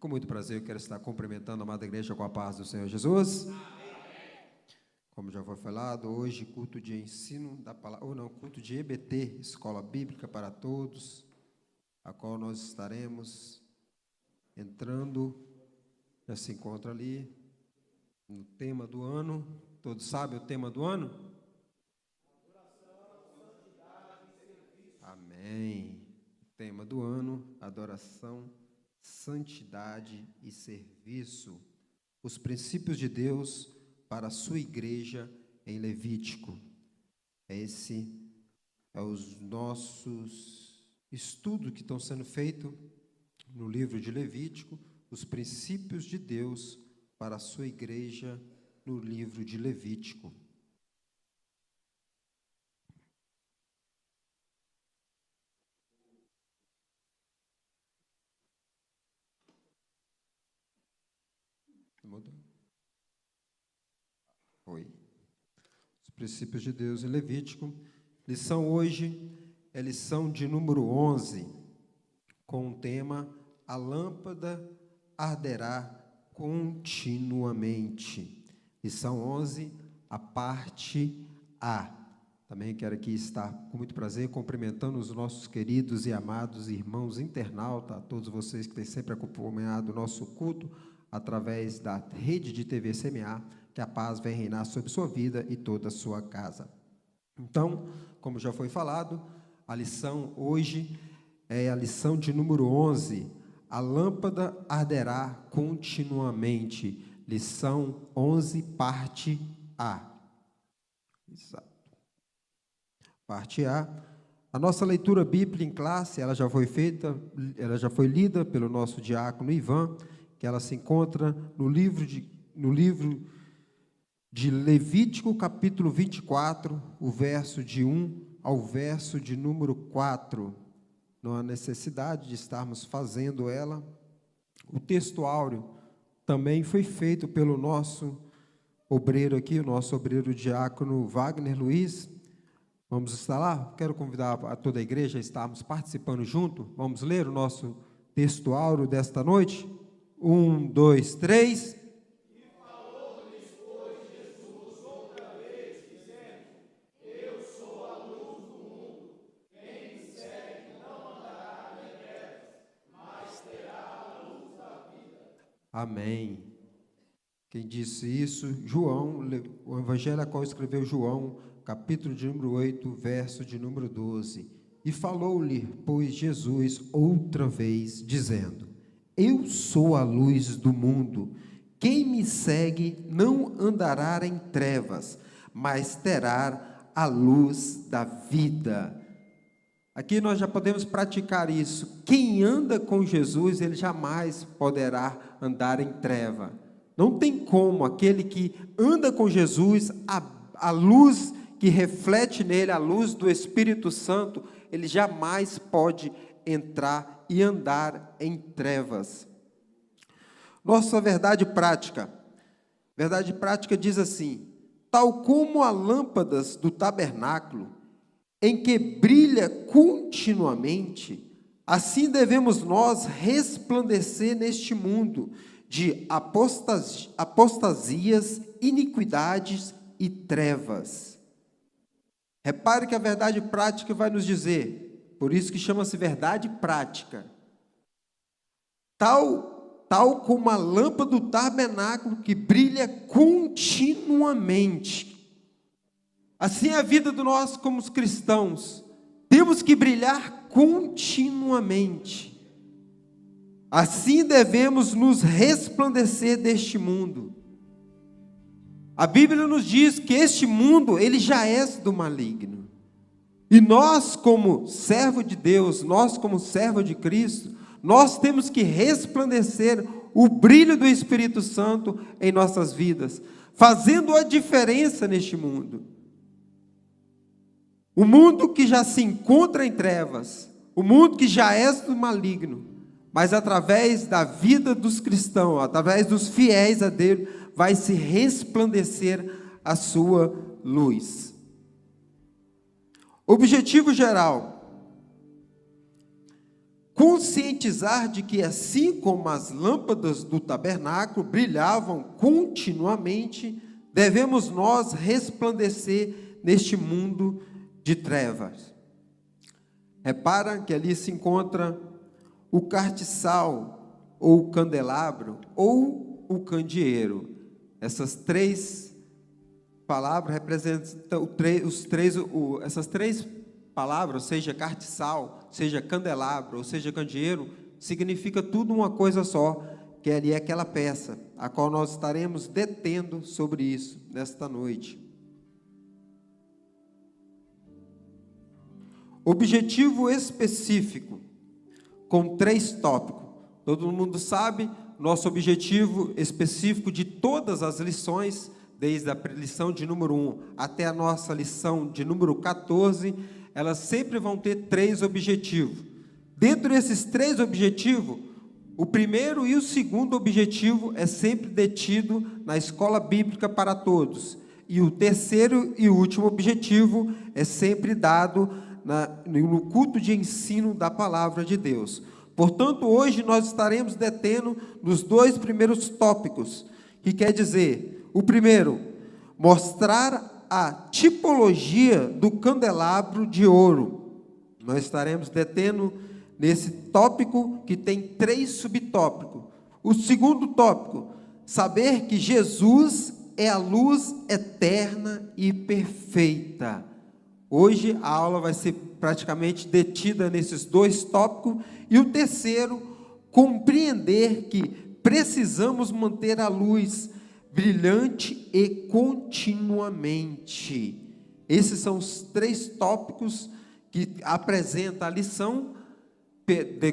Com muito prazer, eu quero estar cumprimentando a amada igreja com a paz do Senhor Jesus. Amém. Como já foi falado, hoje culto de ensino da palavra, ou não, culto de EBT, Escola Bíblica para Todos, a qual nós estaremos entrando, já se encontra ali, no tema do ano. Todos sabem o tema do ano? Adoração, santidade e serviço. Amém. O tema do ano, adoração, santidade e serviço, os princípios de Deus para a sua igreja em Levítico. Esse é os nossos estudos que estão sendo feitos no livro de Levítico, os princípios de Deus para a sua igreja no livro de Levítico. Mudou? Foi. Os princípios de Deus em Levítico. Lição hoje é lição de número 11, com o tema: a lâmpada arderá continuamente. Lição 11, a parte A. Também quero aqui estar com muito prazer cumprimentando os nossos queridos e amados irmãos internautas, a todos vocês que têm sempre acompanhado o nosso culto através da rede de TV CMA, que a paz venha reinar sobre sua vida e toda a sua casa. Então, como já foi falado, a lição hoje é a lição de número 11, a lâmpada arderá continuamente, lição 11, parte A. Exato. Parte A. A nossa leitura bíblica em classe, ela já foi feita, ela já foi lida pelo nosso diácono Ivan, que ela se encontra no livro de Levítico, capítulo 24, o verso de 1 ao verso de número 4. Não há necessidade de estarmos fazendo ela. O texto áureo também foi feito pelo nosso obreiro aqui, o nosso obreiro diácono Wagner Luiz. Vamos estar lá? Quero convidar a toda a igreja a estarmos participando junto. Vamos ler o nosso texto áureo desta noite? 1, 2, 3. E falou-lhes, pois, Jesus outra vez, dizendo: Eu sou a luz do mundo. Quem me segue não andará em trevas, mas terá a luz da vida. Amém. Quem disse isso? João, o evangelho a qual escreveu João, capítulo de número 8, verso de número 12. E falou-lhe, pois, Jesus outra vez, dizendo: Eu sou a luz do mundo. Quem me segue não andará em trevas, mas terá a luz da vida. Aqui nós já podemos praticar isso. Quem anda com Jesus, ele jamais poderá andar em treva. Não tem como aquele que anda com Jesus, a luz que reflete nele, a luz do Espírito Santo, ele jamais pode entrar e andar em trevas. Nossa verdade prática diz assim: tal como as lâmpadas do tabernáculo, em que brilha continuamente, assim devemos nós resplandecer neste mundo de apostasias, iniquidades e trevas. Repare que a verdade prática vai nos dizer, por isso que chama-se verdade prática, tal como a lâmpada do tabernáculo que brilha continuamente. Assim é a vida de nós como os cristãos, temos que brilhar continuamente. Assim devemos nos resplandecer deste mundo. A Bíblia nos diz que este mundo, ele já é do maligno. E nós, como servo de Deus, nós como servo de Cristo, nós temos que resplandecer o brilho do Espírito Santo em nossas vidas, fazendo a diferença neste mundo. O mundo que já se encontra em trevas, o mundo que já é do maligno, mas através da vida dos cristãos, através dos fiéis a Deus, vai se resplandecer a sua luz. Objetivo geral: conscientizar de que, assim como as lâmpadas do tabernáculo brilhavam continuamente, devemos nós resplandecer neste mundo de trevas. Repara que ali se encontra o cartiçal, ou o candelabro, ou o candeeiro. Essas três palavras representam essas três palavras, seja cartiçal, seja candelabro, ou seja candeeiro, significa tudo uma coisa só, que ali é aquela peça, a qual nós estaremos detendo sobre isso nesta noite. Objetivo específico, com 3 tópicos. Todo mundo sabe, nosso objetivo específico de todas as lições, desde a lição de número 1 até a nossa lição de número 14, elas sempre vão ter 3 objetivos. Dentro desses 3 objetivos, o primeiro e o segundo objetivo é sempre detido na escola bíblica para todos. E o terceiro e último objetivo é sempre dado no culto de ensino da palavra de Deus. Portanto, hoje nós estaremos detendo nos 2 primeiros tópicos, que quer dizer, o primeiro, mostrar a tipologia do candelabro de ouro. Nós estaremos detendo nesse tópico que tem 3 subtópicos. O segundo tópico, saber que Jesus é a luz eterna e perfeita. Hoje a aula vai ser praticamente detida nesses 2 tópicos. E o terceiro, compreender que precisamos manter a luz brilhante e continuamente. Esses são os 3 tópicos que apresenta a lição.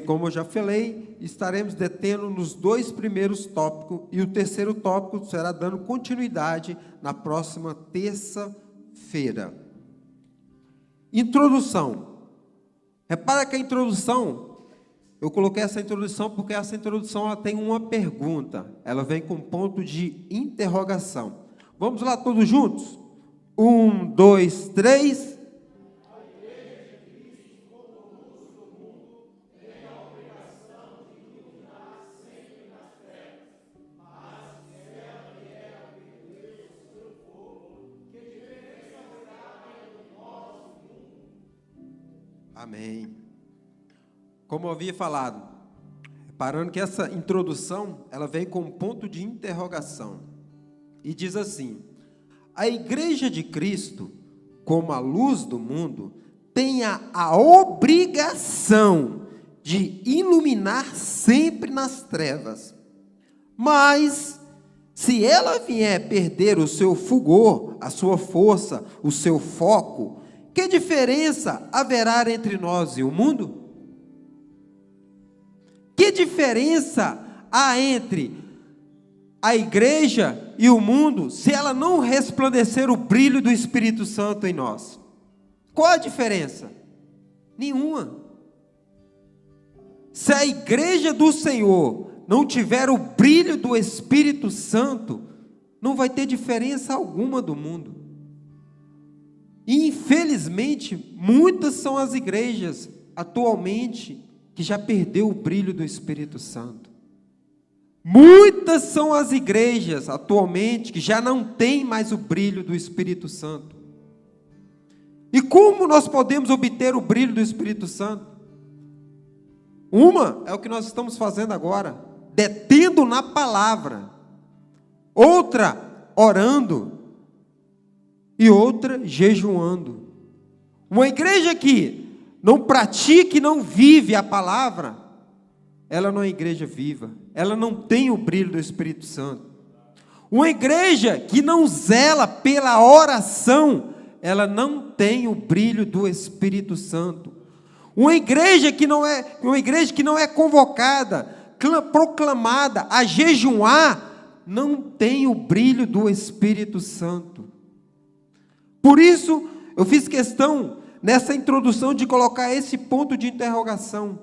Como eu já falei, estaremos detendo nos 2 primeiros tópicos, e o terceiro tópico será dando continuidade na próxima terça-feira. Introdução. Repara que a introdução, eu coloquei essa introdução porque essa introdução ela tem uma pergunta, ela vem com ponto de interrogação. Vamos lá todos juntos? 1, 2, 3. Amém. Como eu havia falado, reparando que essa introdução, ela vem com um ponto de interrogação. E diz assim: a Igreja de Cristo, como a luz do mundo, tem a obrigação de iluminar sempre nas trevas. Mas, se ela vier perder o seu fulgor, a sua força, o seu foco, que diferença haverá entre nós e o mundo? Que diferença há entre a igreja e o mundo se ela não resplandecer o brilho do Espírito Santo em nós? Qual a diferença? Nenhuma. Se a igreja do Senhor não tiver o brilho do Espírito Santo, não vai ter diferença alguma do mundo. E, infelizmente, muitas são as igrejas atualmente que já perdeu o brilho do Espírito Santo. Muitas são as igrejas atualmente que já não têm mais o brilho do Espírito Santo. E como nós podemos obter o brilho do Espírito Santo? Uma é o que nós estamos fazendo agora, detendo na palavra. Outra, orando. E outra, jejuando. Uma igreja que não pratica e não vive a palavra, ela não é igreja viva, ela não tem o brilho do Espírito Santo. Uma igreja que não zela pela oração, ela não tem o brilho do Espírito Santo. Uma igreja que não é convocada, proclamada a jejuar, não tem o brilho do Espírito Santo. Por isso, eu fiz questão, nessa introdução, de colocar esse ponto de interrogação.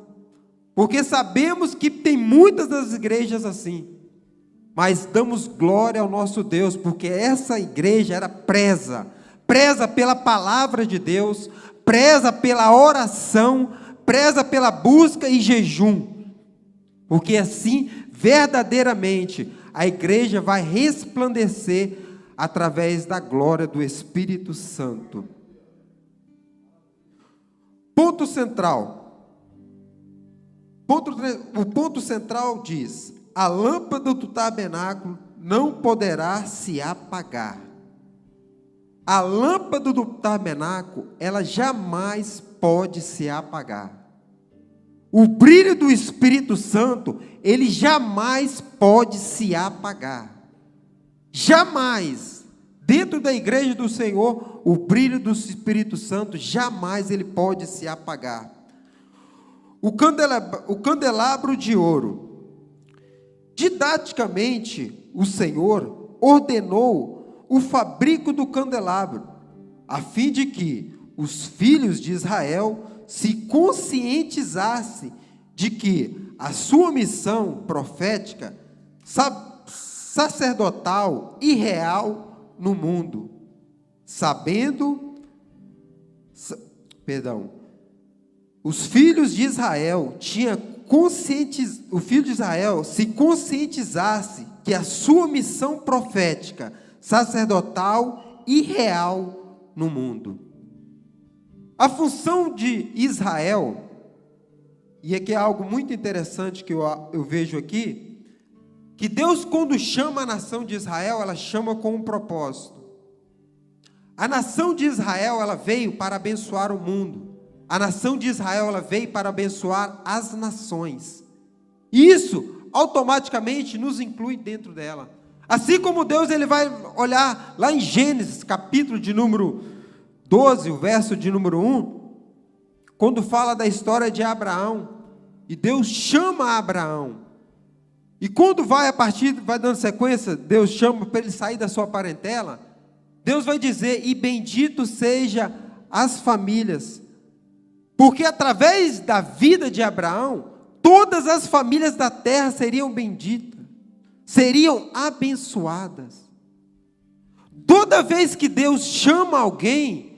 Porque sabemos que tem muitas das igrejas assim. Mas damos glória ao nosso Deus, porque essa igreja era preza pela palavra de Deus, preza pela oração, preza pela busca e jejum, porque assim, verdadeiramente, a igreja vai resplandecer através da glória do Espírito Santo. Ponto central. O ponto central diz: a lâmpada do tabernáculo não poderá se apagar. A lâmpada do tabernáculo, ela jamais pode se apagar. O brilho do Espírito Santo, ele jamais pode se apagar. Jamais. Dentro da igreja do Senhor, o brilho do Espírito Santo, jamais ele pode se apagar. O candelabro de ouro. Didaticamente, o Senhor ordenou o fabrico do candelabro, a fim de que os filhos de Israel se conscientizassem de que a sua missão profética, sacerdotal e real no mundo, os filhos de Israel o filho de Israel se conscientizasse que a sua missão profética, sacerdotal e real no mundo. A função de Israel, e aqui é algo muito interessante que eu vejo aqui, que Deus, quando chama a nação de Israel, ela chama com um propósito. A nação de Israel, ela veio para abençoar o mundo. A nação de Israel, ela veio para abençoar as nações. Isso, automaticamente, nos inclui dentro dela. Assim como Deus, ele vai olhar lá em Gênesis, capítulo de número 12, o verso de número 1, quando fala da história de Abraão, e Deus chama Abraão, e quando vai dando sequência, Deus chama para ele sair da sua parentela, Deus vai dizer: e bendito seja as famílias, porque através da vida de Abraão, todas as famílias da terra seriam benditas, seriam abençoadas. Toda vez que Deus chama alguém,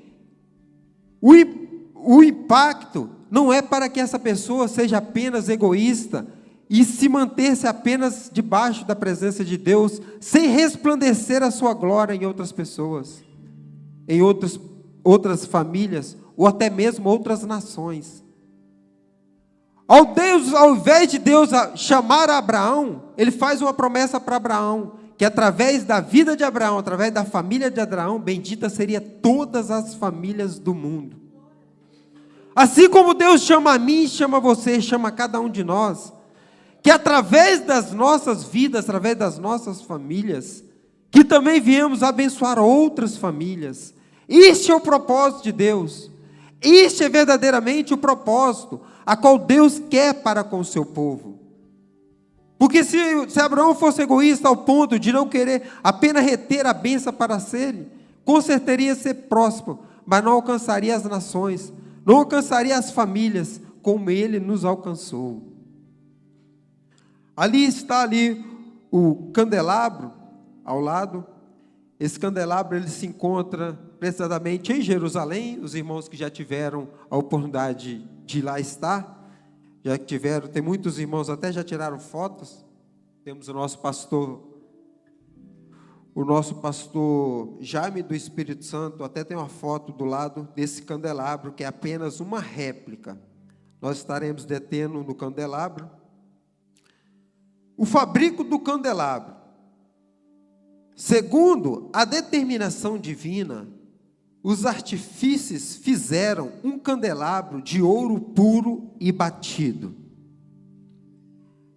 o impacto não é para que essa pessoa seja apenas egoísta e se manter-se apenas debaixo da presença de Deus, sem resplandecer a sua glória em outras pessoas, em outras famílias, ou até mesmo outras nações. Ao invés de Deus chamar Abraão, ele faz uma promessa para Abraão, que através da vida de Abraão, através da família de Abraão, bendita seria todas as famílias do mundo. Assim como Deus chama a mim, chama você, chama cada um de nós, que através das nossas vidas, através das nossas famílias, que também viemos abençoar outras famílias. Este é o propósito de Deus. Este é verdadeiramente o propósito a qual Deus quer para com o seu povo. Porque se Abraão fosse egoísta ao ponto de não querer apenas reter a bênção para si, com certeza ia ser próspero, mas não alcançaria as nações, não alcançaria as famílias como ele nos alcançou. Ali está o candelabro ao lado. Esse candelabro ele se encontra precisamente em Jerusalém. Os irmãos que já tiveram a oportunidade de lá estar, já que tiveram, tem muitos irmãos até já tiraram fotos. Temos o nosso pastor Jaime do Espírito Santo, até tem uma foto do lado desse candelabro, que é apenas uma réplica. Nós estaremos detendo no candelabro. O fabrico do candelabro. Segundo a determinação divina, os artífices fizeram um candelabro de ouro puro e batido.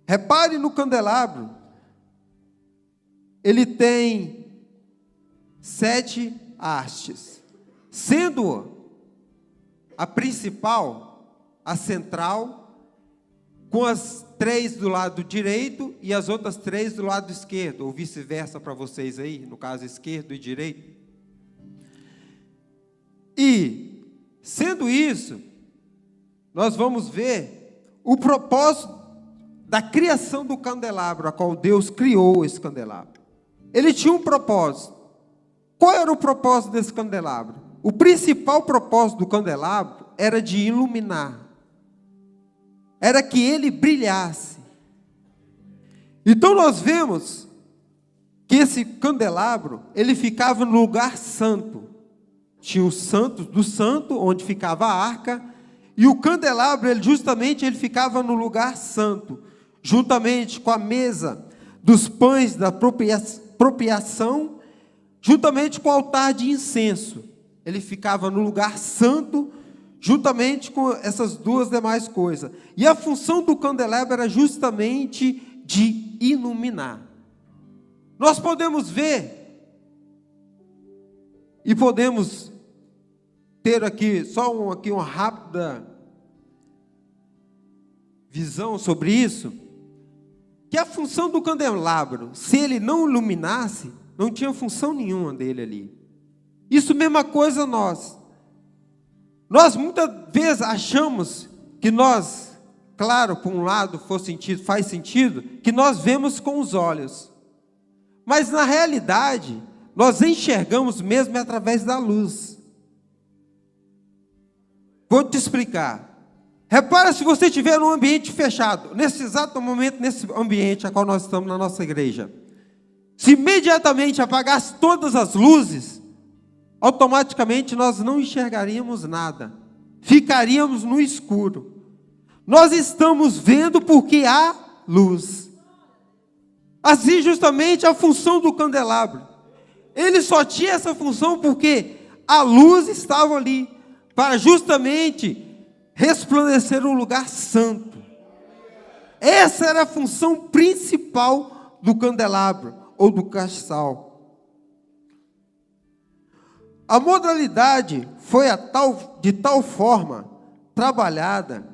Repare no candelabro, ele tem 7 hastes, sendo a principal, a central, com as 3 do lado direito e as outras 3 do lado esquerdo, ou vice-versa para vocês aí, no caso esquerdo e direito. E, sendo isso, nós vamos ver o propósito da criação do candelabro, a qual Deus criou esse candelabro. Ele tinha um propósito. Qual era o propósito desse candelabro? O principal propósito do candelabro era de iluminar. era que ele brilhasse. Então nós vemos que esse candelabro, ele ficava no lugar santo. Tinha o santo do santo, onde ficava a arca, e o candelabro, ele ficava no lugar santo, juntamente com a mesa dos pães da propiação, juntamente com o altar de incenso. Ele ficava no lugar santo, juntamente com essas duas demais coisas. E a função do candelabro era justamente de iluminar. Nós podemos ver, e podemos ter aqui só uma rápida visão sobre isso, que a função do candelabro, se ele não iluminasse, não tinha função nenhuma dele ali. Isso mesma coisa nós. Nós muitas vezes achamos que nós, claro, por um lado faz sentido, que nós vemos com os olhos. Mas na realidade, nós enxergamos mesmo através da luz. Vou te explicar. Repara, se você estiver num ambiente fechado, nesse exato momento, nesse ambiente a qual nós estamos na nossa igreja, se imediatamente apagasse todas as luzes, automaticamente nós não enxergaríamos nada, ficaríamos no escuro. Nós estamos vendo porque há luz. Assim justamente a função do candelabro, ele só tinha essa função porque a luz estava ali, para justamente resplandecer um lugar santo. Essa era a função principal do candelabro, ou do castiçal. A modalidade foi de tal forma trabalhada,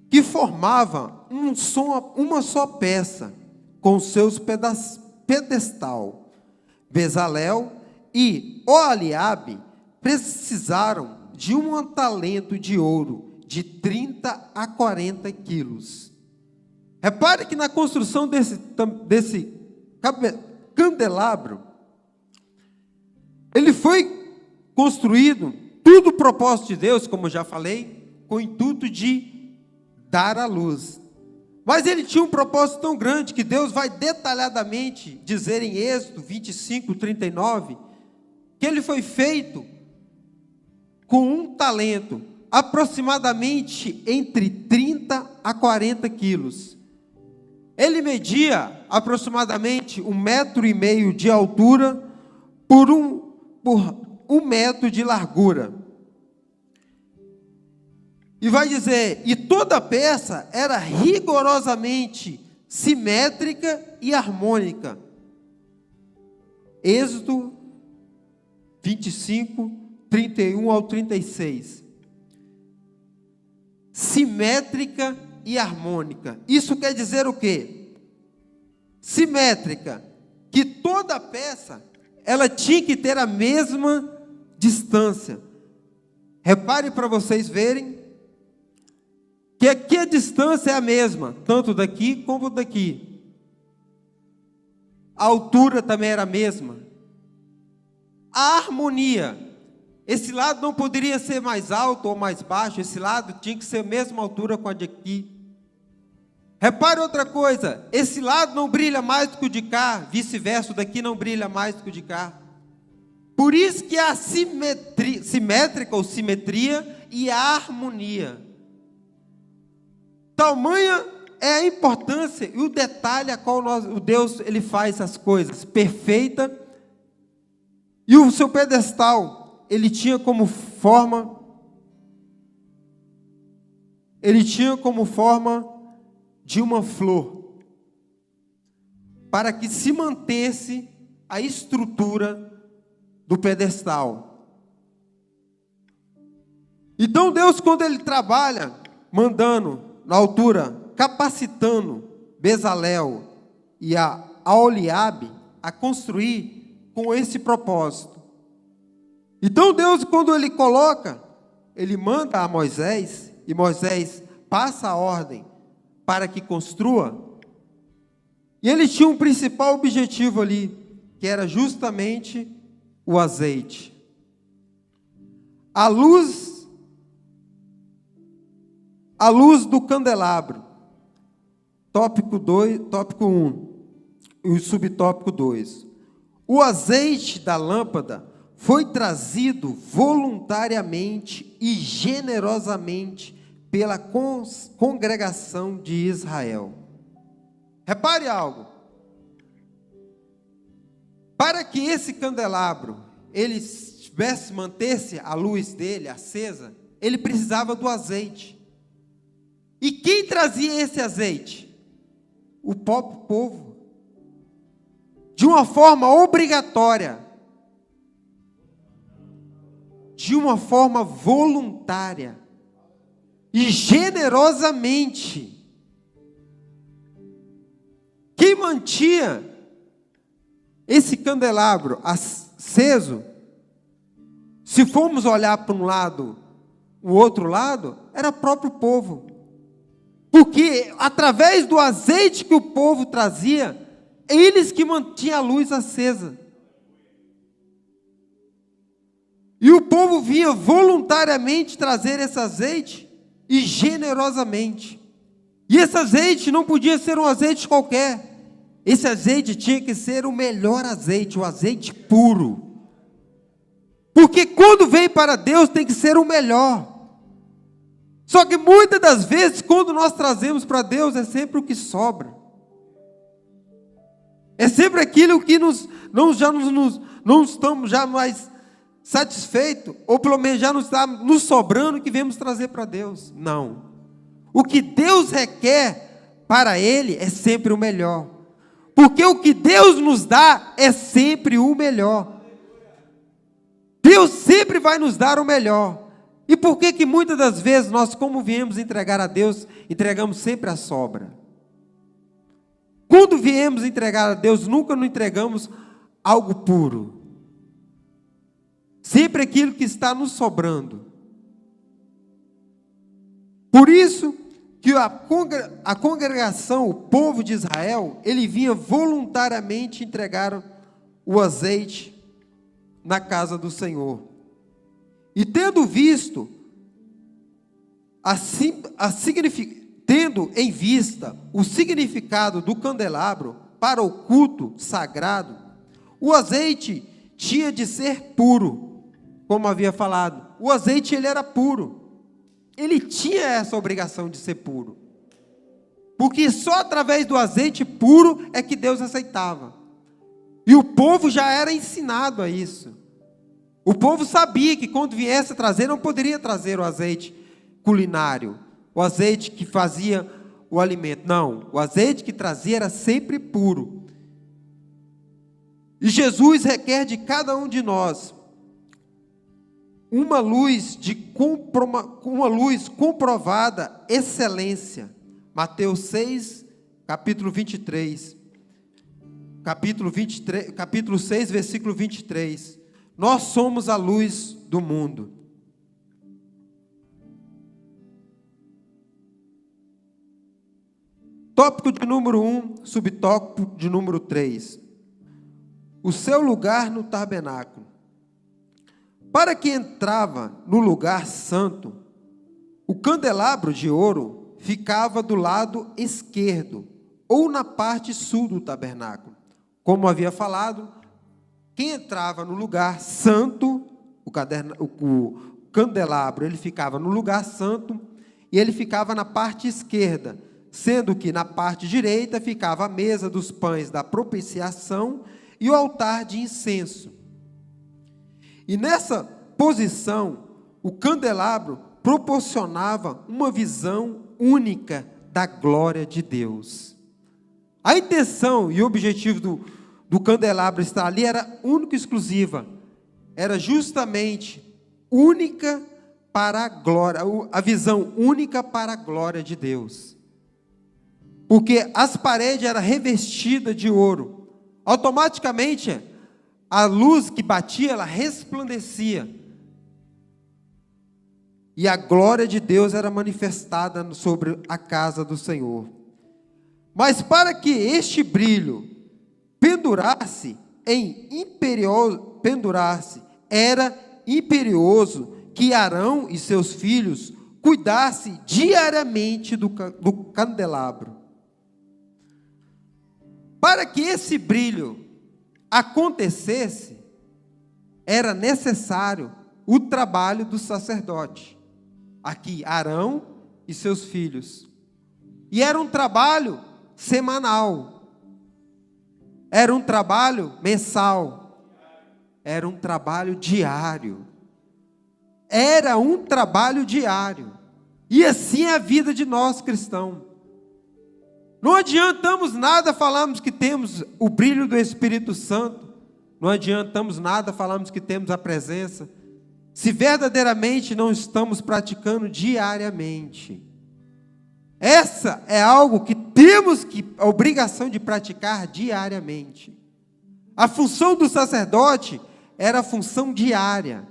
que formava uma só peça, com seus pedestal. Bezalel e Oholiabe precisaram de um talento de ouro de 30 a 40 quilos. Repare que na construção desse candelabro, ele foi construído, tudo propósito de Deus, como eu já falei, com o intuito de dar a luz. Mas ele tinha um propósito tão grande, que Deus vai detalhadamente dizer em Êxodo 25, 39, que ele foi feito com um talento, aproximadamente entre 30 a 40 quilos. Ele media aproximadamente 1,5 metro de altura por 1 metro de largura. E vai dizer, e toda a peça era rigorosamente simétrica e harmônica. Êxodo 25, 31 ao 36. Simétrica e harmônica. Isso quer dizer o quê? Simétrica, que toda a peça, ela tinha que ter a mesma distância. Repare para vocês verem, que aqui a distância é a mesma, tanto daqui como daqui. A altura também era a mesma. A harmonia, esse lado não poderia ser mais alto ou mais baixo, esse lado tinha que ser a mesma altura com a de aqui. Repare outra coisa, esse lado não brilha mais do que o de cá, vice-versa, o daqui não brilha mais do que o de cá. Por isso que há simétrica ou simetria e a harmonia. Tamanha é a importância e o detalhe a qual o Deus ele faz as coisas, perfeita. E o seu pedestal, ele tinha como forma de uma flor, para que se mantesse a estrutura do pedestal. Então Deus, quando ele trabalha, mandando na altura, capacitando Bezalel e a Oholiabe a construir com esse propósito. Então Deus, quando ele coloca, ele manda a Moisés, e Moisés passa a ordem para que construa, e ele tinha um principal objetivo ali, que era justamente o azeite. A luz A luz do candelabro. Tópico 1 e o subtópico 2. O azeite da lâmpada foi trazido voluntariamente e generosamente pela congregação de Israel. Repare algo. Para que esse candelabro ele mantesse a luz dele acesa, ele precisava do azeite. E quem trazia esse azeite? O próprio povo. De uma forma obrigatória. De uma forma voluntária. E generosamente. Quem mantinha esse candelabro aceso, se formos olhar para um lado, o outro lado, era o próprio povo. Porque através do azeite que o povo trazia, eles que mantinham a luz acesa. E o povo vinha voluntariamente trazer esse azeite e generosamente. E esse azeite não podia ser um azeite qualquer. Esse azeite tinha que ser o melhor azeite, o azeite puro. Porque quando vem para Deus tem que ser o melhor. Só que muitas das vezes, quando nós trazemos para Deus, é sempre o que sobra. É sempre aquilo que não estamos já mais satisfeitos, ou pelo menos já não está nos sobrando que viemos trazer para Deus. Não. O que Deus requer para Ele é sempre o melhor. Porque o que Deus nos dá é sempre o melhor. Deus sempre vai nos dar o melhor. E por que muitas das vezes nós, como viemos entregar a Deus, entregamos sempre a sobra? Quando viemos entregar a Deus, nunca nos entregamos algo puro. Sempre aquilo que está nos sobrando. Por isso que a congregação, o povo de Israel, ele vinha voluntariamente entregar o azeite na casa do Senhor. E tendo visto, tendo em vista o significado do candelabro para o culto sagrado, o azeite tinha de ser puro, como havia falado. O azeite ele era puro. Ele tinha essa obrigação de ser puro. Porque só através do azeite puro é que Deus aceitava. E o povo já era ensinado a isso. O povo sabia que quando viesse a trazer, não poderia trazer o azeite culinário, o azeite que fazia o alimento. Não, o azeite que trazia era sempre puro. E Jesus requer de cada um de nós uma luz comprovada excelência. Mateus 6, capítulo 23. Capítulo 6, versículo 23. Nós somos a luz do mundo. Tópico de número 1, subtópico de número 3. O seu lugar no tabernáculo. Para quem entrava no lugar santo, o candelabro de ouro ficava do lado esquerdo, ou na parte sul do tabernáculo. Como havia falado, quem entrava no lugar santo, o candelabro, ele ficava no lugar santo, e ele ficava na parte esquerda, sendo que na parte direita ficava a mesa dos pães da propiciação e o altar de incenso. E nessa posição, o candelabro proporcionava uma visão única da glória de Deus. A intenção e o objetivo do candelabro estar ali era única e exclusiva. Era justamente única para a glória, a visão única para a glória de Deus. Porque as paredes eram revestidas de ouro. Automaticamente, a luz que batia, ela resplandecia. E a glória de Deus era manifestada sobre a casa do Senhor. Mas para que este brilho pendurasse, era imperioso que Arão e seus filhos cuidasse diariamente do candelabro. Para que esse brilho acontecesse, era necessário o trabalho do sacerdote. Aqui, Arão e seus filhos. E era um trabalho semanal. Era um trabalho mensal. Era um trabalho diário. Era um trabalho diário. E assim é a vida de nós cristãos. Não adiantamos nada falarmos que temos o brilho do Espírito Santo. Não adiantamos nada falarmos que temos a presença, se verdadeiramente não estamos praticando diariamente. Essa é algo que temos a obrigação de praticar diariamente. A função do sacerdote era a função diária.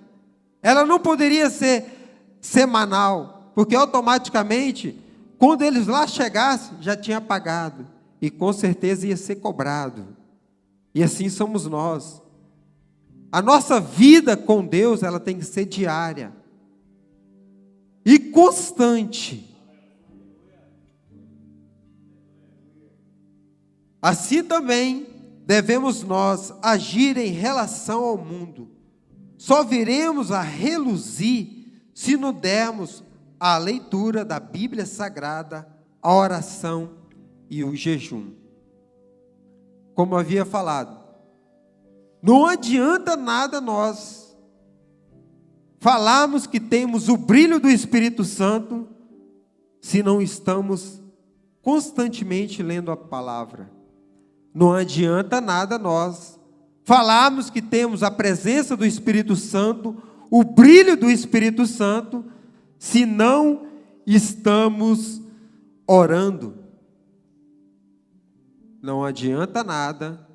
Ela não poderia ser semanal, porque automaticamente, quando eles lá chegassem, já tinha pagado. E com certeza ia ser cobrado. E assim somos nós. A nossa vida com Deus, ela tem que ser diária. E constante. Assim também devemos nós agir em relação ao mundo. Só viremos a reluzir se nos dermos a leitura da Bíblia Sagrada, a oração e o jejum. Como havia falado, não adianta nada nós falarmos que temos o brilho do Espírito Santo se não estamos constantemente lendo a palavra. Não adianta nada nós falarmos que temos a presença do Espírito Santo, o brilho do Espírito Santo, se não estamos orando. Não adianta nada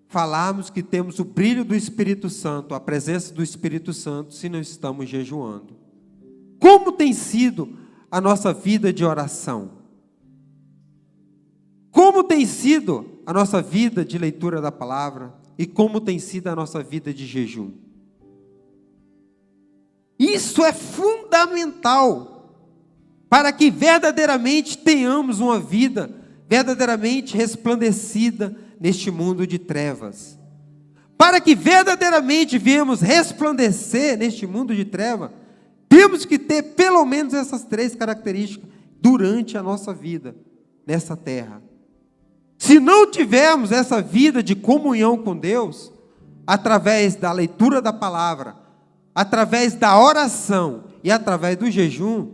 falarmos que temos o brilho do Espírito Santo, a presença do Espírito Santo, se não estamos jejuando. Como tem sido a nossa vida de oração? Como tem sido a nossa vida de leitura da palavra? E como tem sido a nossa vida de jejum? Isso é fundamental para que verdadeiramente tenhamos uma vida verdadeiramente resplandecida neste mundo de trevas. Para que verdadeiramente viemos resplandecer neste mundo de trevas, temos que ter pelo menos essas 3 características durante a nossa vida nessa terra. Se não tivermos essa vida de comunhão com Deus, através da leitura da palavra, através da oração e através do jejum,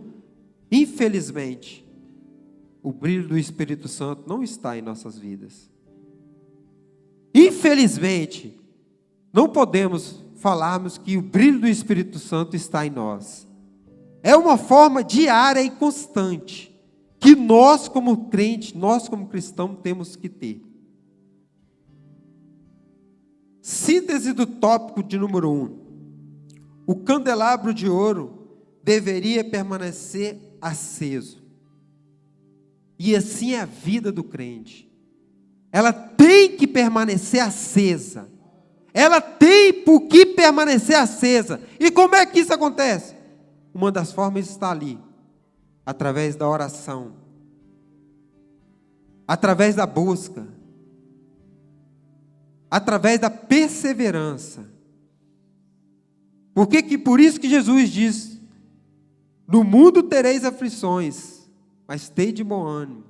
infelizmente, o brilho do Espírito Santo não está em nossas vidas. Infelizmente, não podemos falarmos que o brilho do Espírito Santo está em nós. É uma forma diária e constante que nós como crentes, nós como cristãos temos que ter. Síntese do tópico de número 1. O candelabro de ouro deveria permanecer aceso. E assim é a vida do crente. Ela tem que permanecer acesa. Ela tem por que permanecer acesa. E como é que isso acontece? Uma das formas está ali. Através da oração. Através da busca. Através da perseverança. Por isso que Jesus diz: no mundo tereis aflições, mas tende bom ânimo,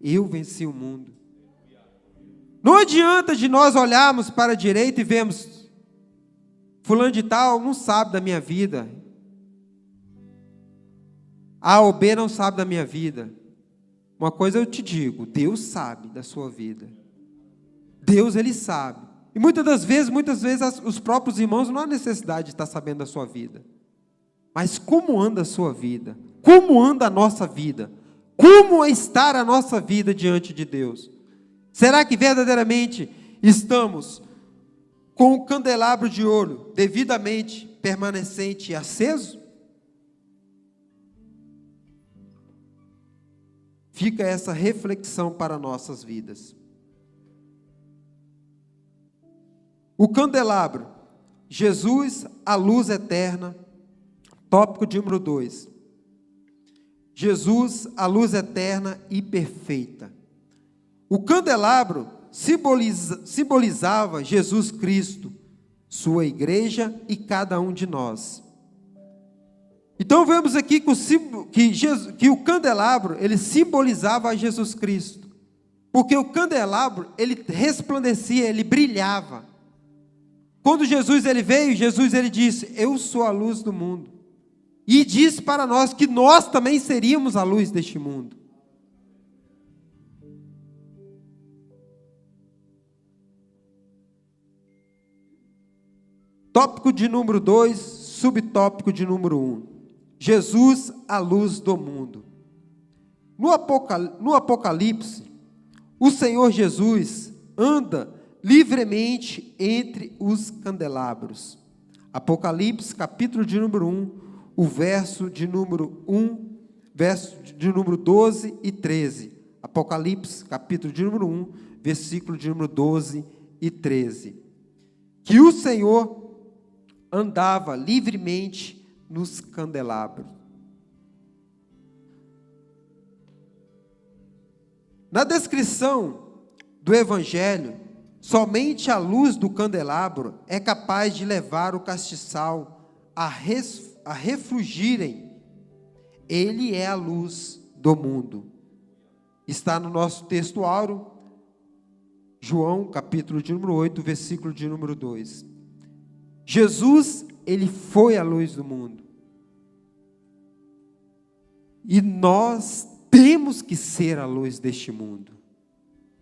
eu venci o mundo. Não adianta de nós olharmos para a direita e vermos, fulano de tal não sabe da minha vida, A ou B não sabe da minha vida. Uma coisa eu te digo, Deus sabe da sua vida. Deus, Ele sabe. E muitas vezes os próprios irmãos não há necessidade de estar sabendo da sua vida. Mas como anda a sua vida? Como anda a nossa vida? Como está a nossa vida diante de Deus? Será que verdadeiramente estamos com o candelabro de ouro devidamente permanecente e aceso? Fica essa reflexão para nossas vidas. O candelabro, Jesus, a luz eterna, tópico de número 2. Jesus, a luz eterna e perfeita. O candelabro simbolizava Jesus Cristo, sua igreja e cada um de nós. Então vemos aqui que o candelabro, ele simbolizava a Jesus Cristo. Porque o candelabro, ele resplandecia, ele brilhava. Quando Jesus ele veio, ele disse: eu sou a luz do mundo. E disse para nós que nós também seríamos a luz deste mundo. Tópico de número 2, subtópico de número 1. Jesus, a luz do mundo. No Apocalipse, o Senhor Jesus anda livremente entre os candelabros. Apocalipse, capítulo de número 1, o verso de número 12 e 13. Apocalipse, capítulo de número 1, versículo de número 12 e 13. Que o Senhor andava livremente nos candelabros. Na descrição do Evangelho, somente a luz do candelabro é capaz de levar o castiçal a refugirem. Ele é a luz do mundo. Está no nosso texto áureo, João, capítulo de número 8, versículo de número 2. Jesus, ele foi a luz do mundo. E nós temos que ser a luz deste mundo.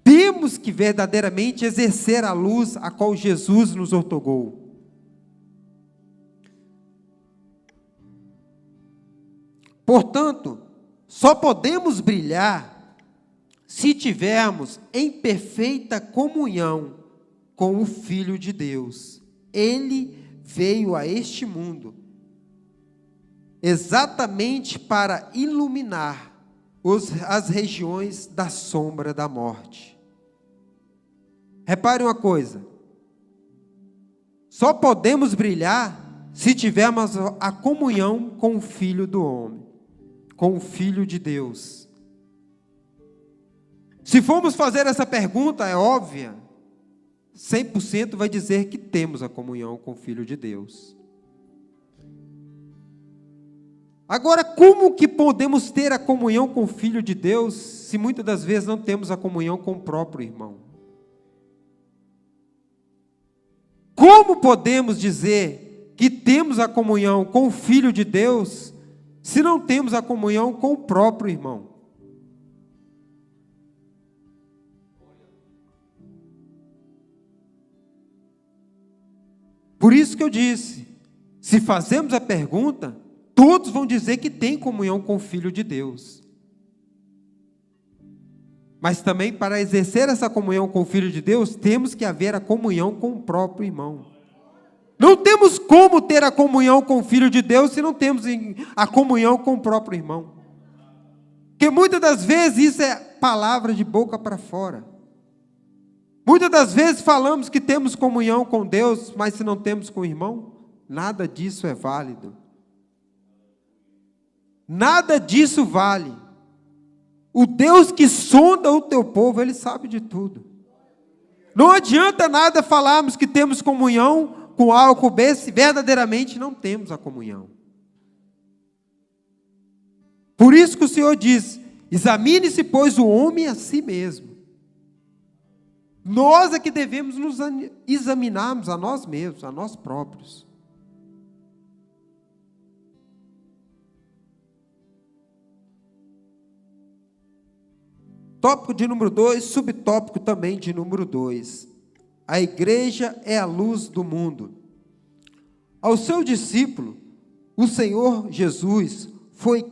Temos que verdadeiramente exercer a luz a qual Jesus nos outorgou. Portanto, só podemos brilhar se tivermos em perfeita comunhão com o Filho de Deus. Ele veio a este mundo exatamente para iluminar as regiões da sombra da morte. Repare uma coisa: só podemos brilhar se tivermos a comunhão com o Filho do homem, com o Filho de Deus. Se formos fazer essa pergunta, é óbvia, 100% vai dizer que temos a comunhão com o Filho de Deus. Agora, como que podemos ter a comunhão com o Filho de Deus, se muitas das vezes não temos a comunhão com o próprio irmão? Como podemos dizer que temos a comunhão com o Filho de Deus, se não temos a comunhão com o próprio irmão? Por isso que eu disse, se fazemos a pergunta, todos vão dizer que tem comunhão com o Filho de Deus. Mas também, para exercer essa comunhão com o Filho de Deus, temos que haver a comunhão com o próprio irmão. Não temos como ter a comunhão com o Filho de Deus se não temos a comunhão com o próprio irmão. Porque muitas das vezes isso é palavra de boca para fora. Muitas das vezes falamos que temos comunhão com Deus, mas se não temos com o irmão, nada disso é válido. Nada disso vale. O Deus que sonda o teu povo, Ele sabe de tudo. Não adianta nada falarmos que temos comunhão com A ou com B, se verdadeiramente não temos a comunhão. Por isso que o Senhor diz: examine-se, pois, o homem a si mesmo. Nós é que devemos nos examinarmos a nós mesmos, a nós próprios. Tópico de número 2, subtópico também de número 2. A igreja é a luz do mundo. Ao seu discípulo, o Senhor Jesus foi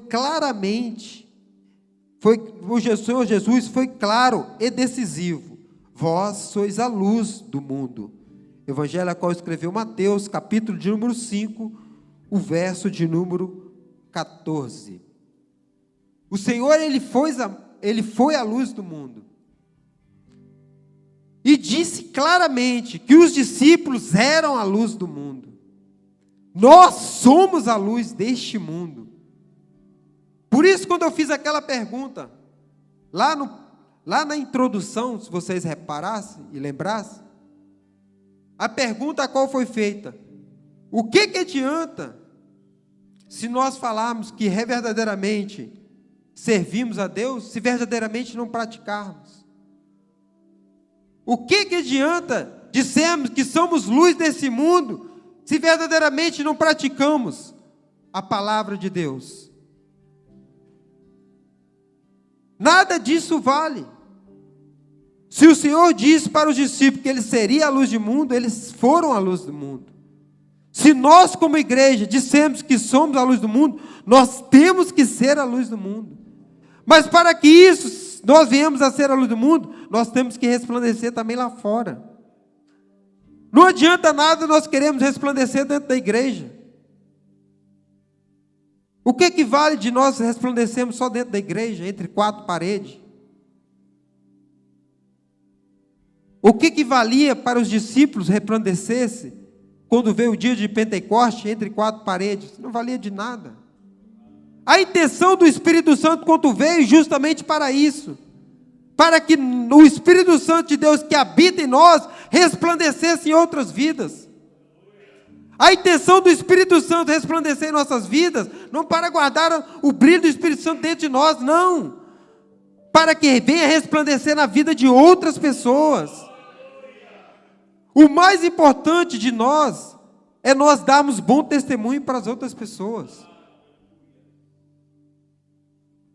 claro e decisivo. Vós sois a luz do mundo. Evangelho a qual escreveu Mateus, capítulo de número 5, o verso de número 14. O Senhor, Ele foi a luz do mundo. E disse claramente que os discípulos eram a luz do mundo. Nós somos a luz deste mundo. Por isso, quando eu fiz aquela pergunta, lá na introdução, se vocês reparassem e lembrassem, a pergunta a qual foi feita: o que adianta se nós falarmos que verdadeiramente servimos a Deus, se verdadeiramente não praticarmos? O que adianta dizermos que somos luz desse mundo, se verdadeiramente não praticamos a palavra de Deus? Nada disso vale. Se o Senhor disse para os discípulos que Ele seria a luz do mundo, eles foram a luz do mundo. Se nós, como igreja, dissemos que somos a luz do mundo, nós temos que ser a luz do mundo. Mas para que isso, nós venhamos a ser a luz do mundo, nós temos que resplandecer também lá fora. Não adianta nada nós queremos resplandecer dentro da igreja. O que vale de nós resplandecermos só dentro da igreja, entre quatro paredes? O que valia para os discípulos resplandecesse quando veio o dia de Pentecoste entre quatro paredes? Não valia de nada. A intenção do Espírito Santo quando veio justamente para isso, para que o Espírito Santo de Deus que habita em nós resplandecesse em outras vidas. A intenção do Espírito Santo resplandecer em nossas vidas, não para guardar o brilho do Espírito Santo dentro de nós, não. Para que venha resplandecer na vida de outras pessoas. O mais importante de nós, é nós darmos bom testemunho para as outras pessoas.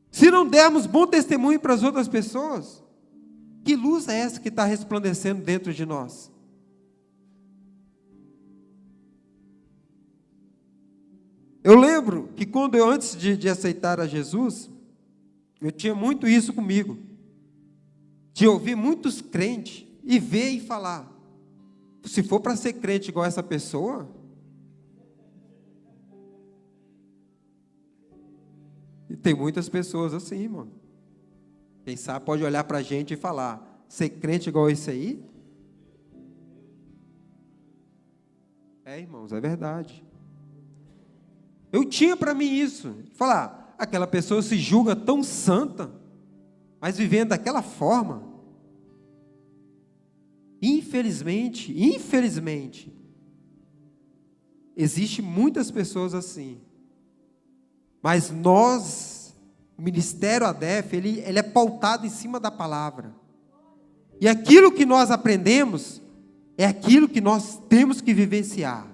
Se não dermos bom testemunho para as outras pessoas, que luz é essa que está resplandecendo dentro de nós? Eu lembro que quando eu, antes de aceitar a Jesus, eu tinha muito isso comigo, de ouvir muitos crentes, e ver e falar, se for para ser crente igual essa pessoa, e tem muitas pessoas assim, irmão, quem sabe pode olhar para a gente e falar, ser crente igual esse aí? Irmãos, é verdade. Eu tinha para mim isso, falar, aquela pessoa se julga tão santa, mas vivendo daquela forma. Infelizmente, existe muitas pessoas assim. Mas nós, o Ministério ADEF, ele é pautado em cima da palavra. E aquilo que nós aprendemos, é aquilo que nós temos que vivenciar.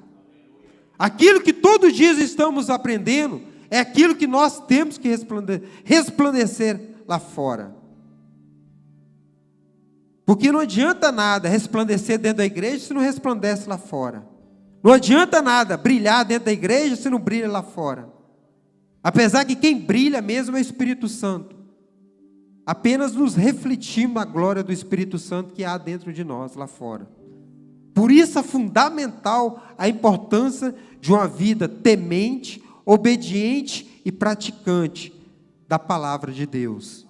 Aquilo que todos os dias estamos aprendendo, é aquilo que nós temos que resplandecer lá fora. Porque não adianta nada resplandecer dentro da igreja se não resplandece lá fora. Não adianta nada brilhar dentro da igreja se não brilha lá fora. Apesar que quem brilha mesmo é o Espírito Santo. Apenas nos refletimos a glória do Espírito Santo que há dentro de nós lá fora. Por isso é fundamental a importância de uma vida temente, obediente e praticante da palavra de Deus.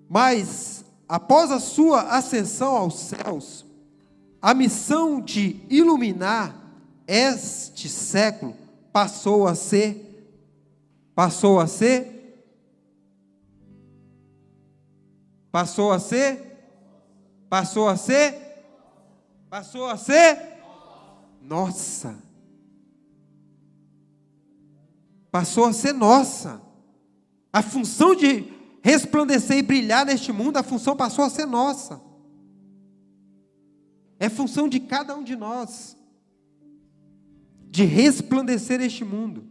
Mas, após a sua ascensão aos céus, a missão de iluminar este século passou a ser nossa. Passou a ser nossa. A função de resplandecer e brilhar neste mundo, a função passou a ser nossa. É função de cada um de nós, de resplandecer este mundo.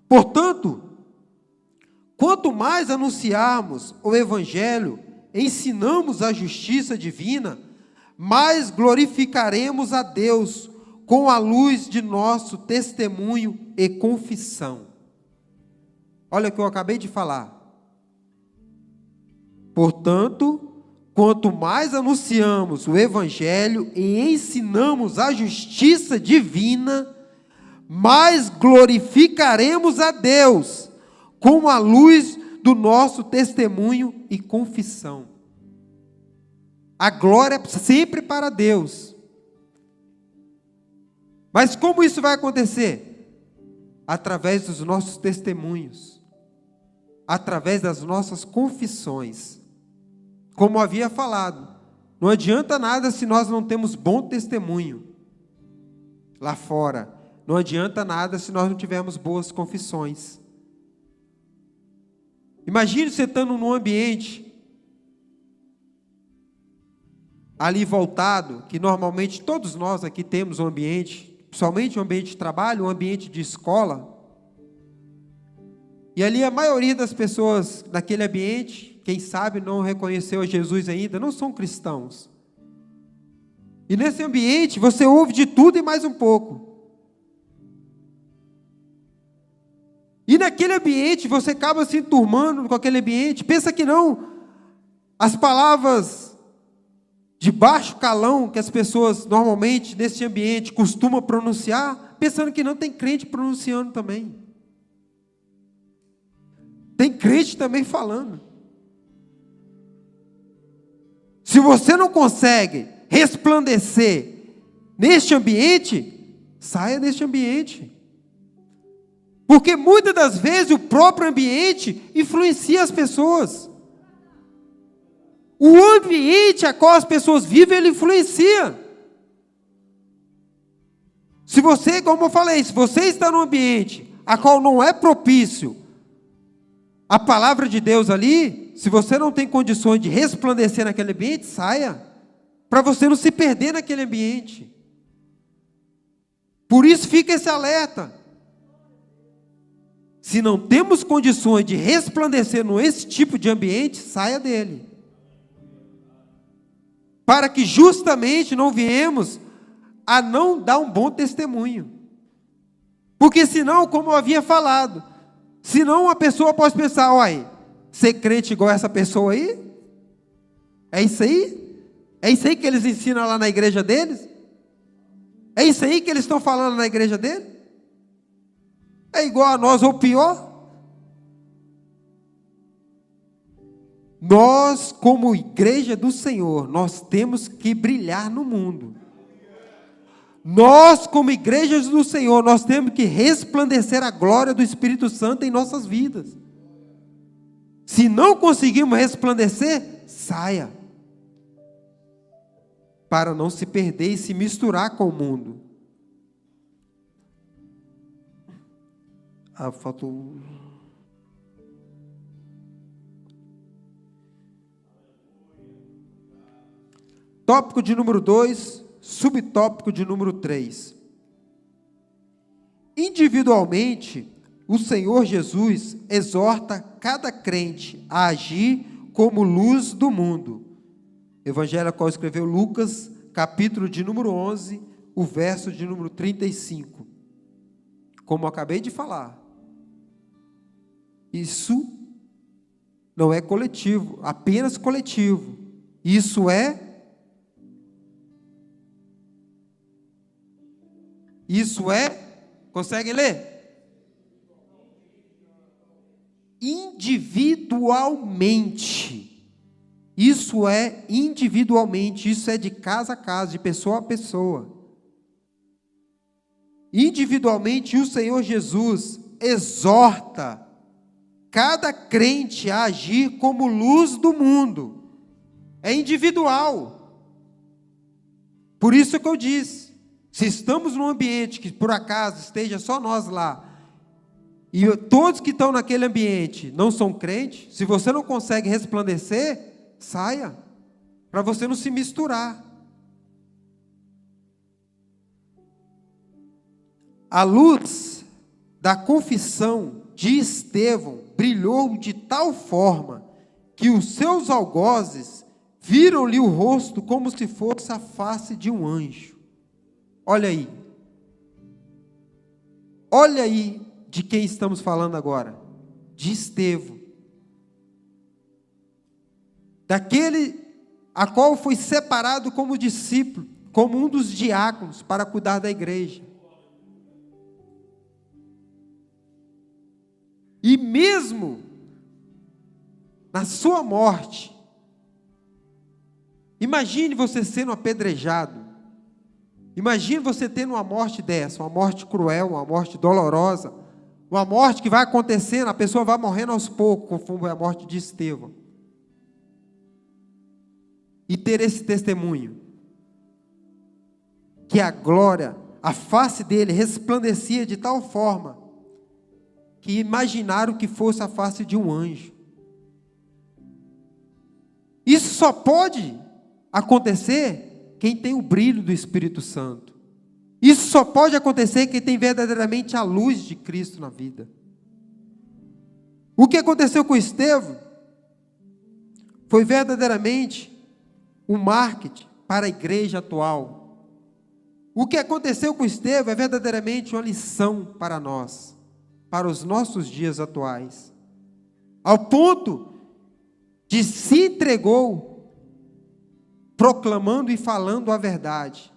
Portanto, quanto mais anunciarmos o Evangelho, ensinamos a justiça divina, mais glorificaremos a Deus com a luz de nosso testemunho e confissão. Olha o que eu acabei de falar. Portanto, quanto mais anunciamos o Evangelho e ensinamos a justiça divina, mais glorificaremos a Deus com a luz do nosso testemunho e confissão. A glória é sempre para Deus. Mas como isso vai acontecer? Através dos nossos testemunhos, através das nossas confissões. Como havia falado, não adianta nada se nós não temos bom testemunho lá fora. Não adianta nada se nós não tivermos boas confissões. Imagine você estando num ambiente ali voltado, que normalmente todos nós aqui temos um ambiente, principalmente um ambiente de trabalho, um ambiente de escola. E ali a maioria das pessoas naquele ambiente, quem sabe não reconheceu a Jesus ainda, não são cristãos. E nesse ambiente você ouve de tudo e mais um pouco. E naquele ambiente você acaba se enturmando com aquele ambiente. Pensa que não. As palavras de baixo calão que as pessoas normalmente nesse ambiente costumam pronunciar, pensando que não tem crente pronunciando também. Tem crente também falando. Se você não consegue resplandecer neste ambiente, saia deste ambiente. Porque muitas das vezes o próprio ambiente influencia as pessoas. O ambiente a qual as pessoas vivem, ele influencia. Se você, como eu falei, se você está num ambiente a qual não é propício a palavra de Deus ali, se você não tem condições de resplandecer naquele ambiente, saia, para você não se perder naquele ambiente. Por isso fica esse alerta. Se não temos condições de resplandecer nesse tipo de ambiente, saia dele. Para que justamente não viemos a não dar um bom testemunho. Porque senão, como eu havia falado, senão a pessoa pode pensar, olha, ser crente igual essa pessoa aí? É isso aí? É isso aí que eles ensinam lá na igreja deles? É isso aí que eles estão falando na igreja deles? É igual a nós ou pior? Nós, como igreja do Senhor, nós temos que brilhar no mundo. Nós, como igrejas do Senhor, nós temos que resplandecer a glória do Espírito Santo em nossas vidas. Se não conseguimos resplandecer, saia. Para não se perder e se misturar com o mundo. Faltou... Tópico de número 2, subtópico de número 3. Individualmente, o Senhor Jesus exorta cada crente a agir como luz do mundo. Evangelho a qual escreveu Lucas, capítulo de número 11, o verso de número 35. Como eu acabei de falar, isso não é coletivo, apenas coletivo. Isso é consegue ler? Individualmente. Isso é individualmente, isso é de casa a casa, de pessoa a pessoa. Individualmente, o Senhor Jesus exorta cada crente a agir como luz do mundo. É individual. Por isso que eu disse, se estamos num ambiente que por acaso esteja só nós lá, e todos que estão naquele ambiente não são crentes, se você não consegue resplandecer, saia, para você não se misturar. A luz da confissão de Estevão brilhou de tal forma que os seus algozes viram-lhe o rosto como se fosse a face de um anjo. Olha aí. Olha aí de quem estamos falando agora. De Estevão. Daquele a qual foi separado como discípulo, como um dos diáconos para cuidar da igreja. E mesmo na sua morte, imagine você sendo apedrejado, Imagine você tendo uma morte dessa, uma morte cruel, uma morte dolorosa, uma morte que vai acontecendo, a pessoa vai morrendo aos poucos, conforme a morte de Estevão. E ter esse testemunho, que a glória, a face dele resplandecia de tal forma, que imaginaram que fosse a face de um anjo. Isso só pode acontecer quem tem o brilho do Espírito Santo. Isso só pode acontecer quem tem verdadeiramente a luz de Cristo na vida. O que aconteceu com Estevão foi verdadeiramente um marketing para a igreja atual. O que aconteceu com Estevão é verdadeiramente uma lição para nós, para os nossos dias atuais. Ao ponto de se entregou proclamando e falando a verdade,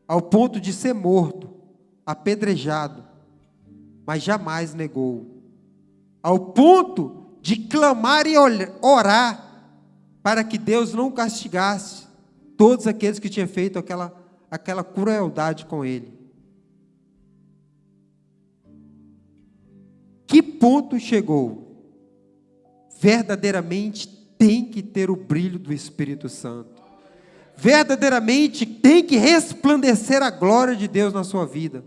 ao ponto de ser morto, apedrejado, mas jamais negou, ao ponto de clamar e orar para que Deus não castigasse todos aqueles que tinham feito aquela crueldade com ele. Que ponto chegou? Verdadeiramente tem que ter o brilho do Espírito Santo. Verdadeiramente tem que resplandecer a glória de Deus na sua vida,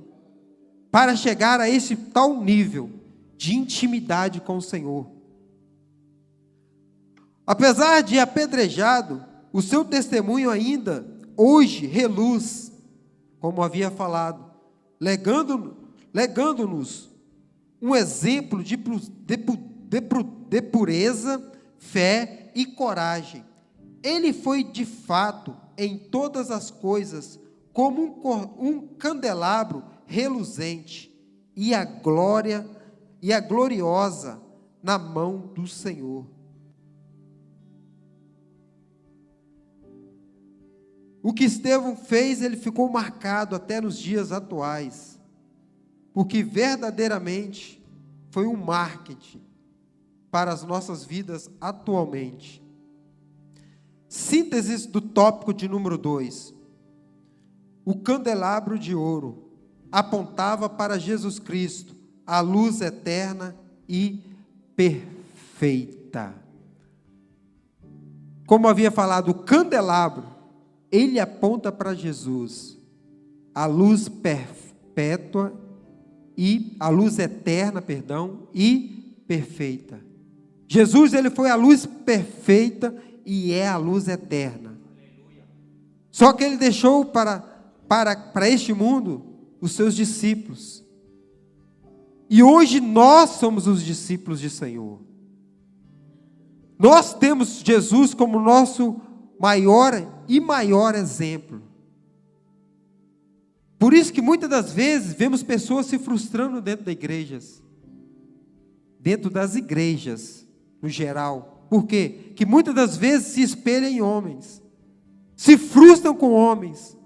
para chegar a esse tal nível de intimidade com o Senhor. Apesar de apedrejado, o seu testemunho ainda hoje reluz, como havia falado, legando-nos um exemplo de pureza, fé e coragem. Ele foi de fato, em todas as coisas, como um candelabro reluzente, e a gloriosa na mão do Senhor. O que Estevão fez, ele ficou marcado até nos dias atuais, porque verdadeiramente foi um marketing para as nossas vidas atualmente. Síntese do tópico de número 2. O candelabro de ouro apontava para Jesus Cristo, a luz eterna e perfeita. Como havia falado, o candelabro, ele aponta para Jesus, a luz perpétua e a luz eterna, e perfeita. Jesus, ele foi a luz perfeita e é a luz eterna. Só que ele deixou para este mundo os seus discípulos. E hoje nós somos os discípulos de Senhor. Nós temos Jesus como nosso maior exemplo. Por isso que muitas das vezes vemos pessoas se frustrando dentro das igrejas, no geral. Por quê? Que muitas das vezes se espelham em homens, se frustram com homens,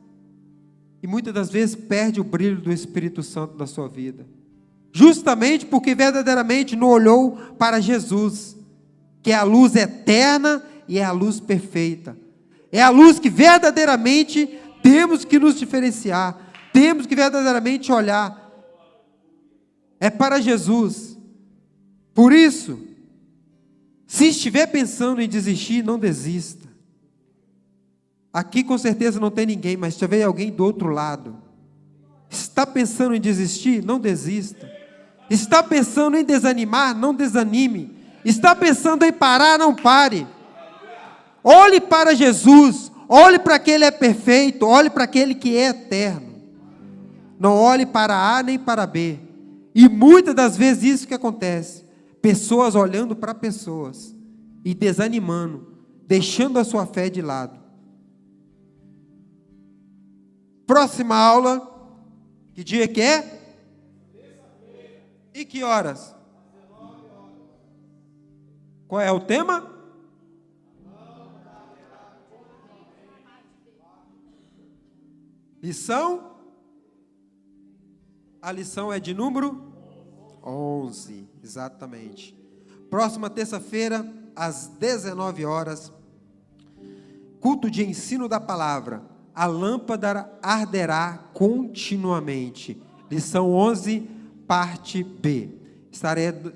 e muitas das vezes perde o brilho do Espírito Santo da sua vida, justamente porque verdadeiramente não olhou para Jesus, que é a luz eterna e é a luz perfeita. É a luz que verdadeiramente temos que nos diferenciar, temos que verdadeiramente olhar. É para Jesus. Por isso, se estiver pensando em desistir, não desista. Aqui com certeza não tem ninguém, mas se tiver alguém do outro lado, está pensando em desistir, não desista. Está pensando em desanimar, não desanime. Está pensando em parar, não pare. Olhe para Jesus, olhe para aquele que é perfeito, olhe para aquele que é eterno. Não olhe para A nem para B. E muitas das vezes isso que acontece. Pessoas olhando para pessoas e desanimando, deixando a sua fé de lado. Próxima aula, que dia que é? E que horas? Qual é o tema? Lição? A lição é de número 11, exatamente. Próxima terça-feira, às 19 horas, culto de ensino da palavra. a lâmpada arderá continuamente. Lição 11, parte B.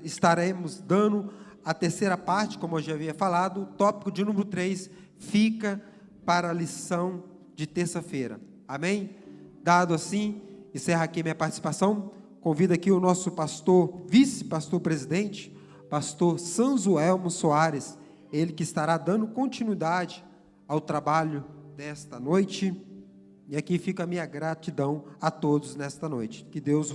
Estaremos dando a terceira parte, como eu já havia falado. O tópico de número 3 fica para a lição de terça-feira. Amém? Dado assim, encerro aqui minha participação. Convido aqui o nosso pastor, vice-pastor-presidente, pastor Sanzuelmo Soares, ele que estará dando continuidade ao trabalho desta noite. E aqui fica a minha gratidão a todos nesta noite. Que Deus